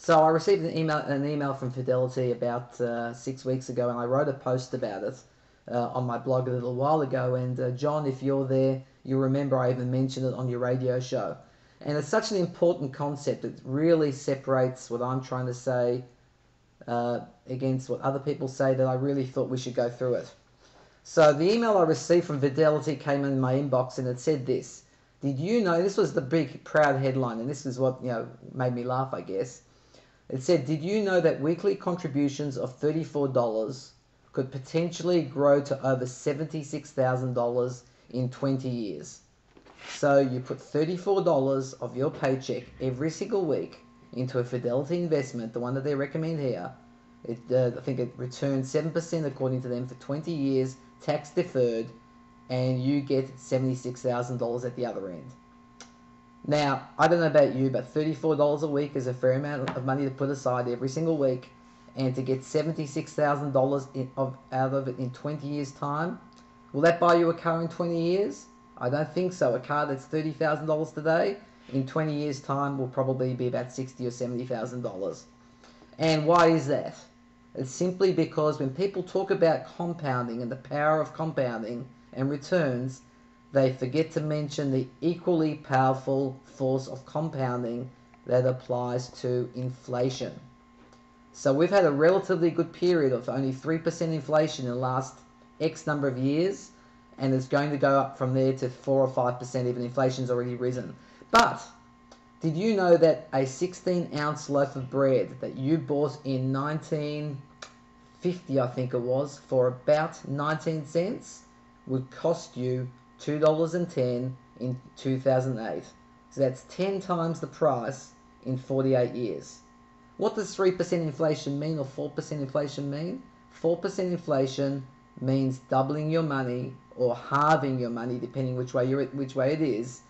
So I received an email from Fidelity about 6 weeks ago, and I wrote a post about it on my blog a little while ago. And John, if you're there, you'll remember I even mentioned it on your radio show. And it's such an important concept. It really separates what I'm trying to say against what other people say, that I really thought we should go through it. So the email I received from Fidelity came in my inbox, and it said this: did you know, this was the big proud headline, and this is what made me laugh, I guess. It said, did you know that weekly contributions of $34 could potentially grow to over $76,000 in 20 years? So you put $34 of your paycheck every single week into a Fidelity investment, the one that they recommend here. I think it returns 7% according to them for 20 years, tax deferred, and you get $76,000 at the other end. Now, I don't know about you, but $34 a week is a fair amount of money to put aside every single week, and to get $76,000 out of it in 20 years' time, will that buy you a car in 20 years? I don't think so. A car that's $30,000 today, in 20 years' time, will probably be about $60,000 or $70,000. And why is that? It's simply because when people talk about compounding and the power of compounding and returns, they forget to mention the equally powerful force of compounding that applies to inflation. So we've had a relatively good period of only 3% inflation in the last X number of years, and it's going to go up from there to 4 or 5%, even inflation's already risen. But did you know that a 16-ounce loaf of bread that you bought in 1950, I think it was, for about 19 cents would cost you $2.10 in 2008. So that's 10 times the price in 48 years. What does 3% inflation mean, or 4% inflation mean? 4% inflation means doubling your money or halving your money, depending which way it is,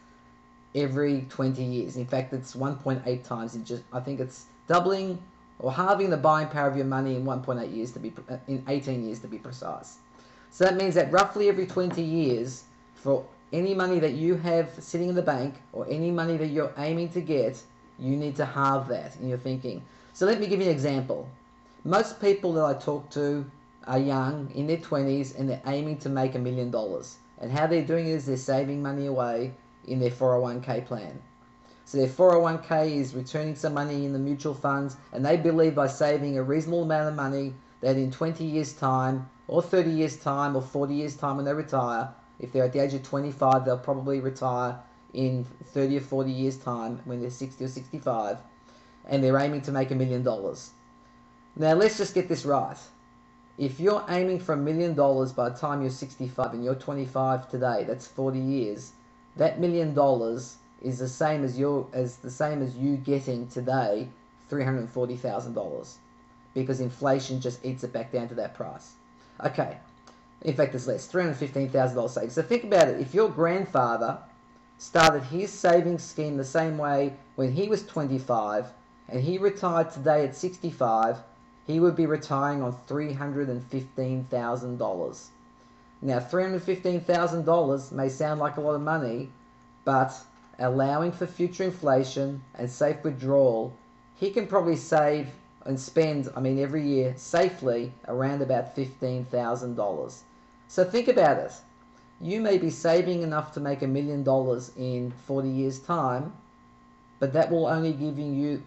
every 20 years. In fact, it's 1.8 times. I think it's doubling or halving the buying power of your money in 1.8 years, in 18 years to be precise. So that means that roughly every 20 years, for any money that you have sitting in the bank or any money that you're aiming to get, you need to halve that in your thinking. So let me give you an example. Most people that I talk to are young, in their 20s, and they're aiming to make $1 million. And how they're doing it is they're saving money away in their 401k plan. So their 401k is returning some money in the mutual funds, and they believe by saving a reasonable amount of money that in 20 years' time, or 30 years' time, or 40 years' time when they retire, if they're at the age of 25, they'll probably retire in 30 or 40 years' time when they're 60 or 65, and they're aiming to make $1 million. Now, let's just get this right. If you're aiming for $1 million by the time you're 65 and you're 25 today, that's 40 years, that $1 million is the same as you getting today $340,000, because inflation just eats it back down to that price. Okay. In fact, it's less, $315,000 savings. So think about it. If your grandfather started his savings scheme the same way when he was 25 and he retired today at 65, he would be retiring on $315,000. Now, $315,000 may sound like a lot of money, but allowing for future inflation and safe withdrawal, he can probably save and spend, every year safely around about $15,000. So think about it. You may be saving enough to make $1 million in 40 years' time, but that will only give you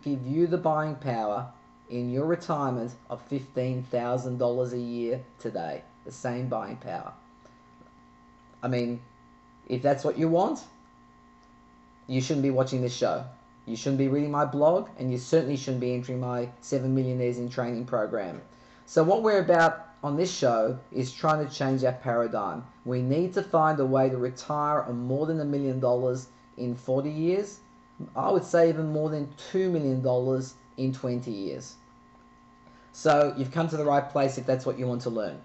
the buying power in your retirement of $15,000 a year today. The same buying power. If that's what you want, you shouldn't be watching this show. You shouldn't be reading my blog, and you certainly shouldn't be entering my 7 Millionaires in Training program. So what we're about on this show is trying to change our paradigm. We need to find a way to retire on more than $1 million in 40 years. I would say even more than $2 million in 20 years. So you've come to the right place if that's what you want to learn.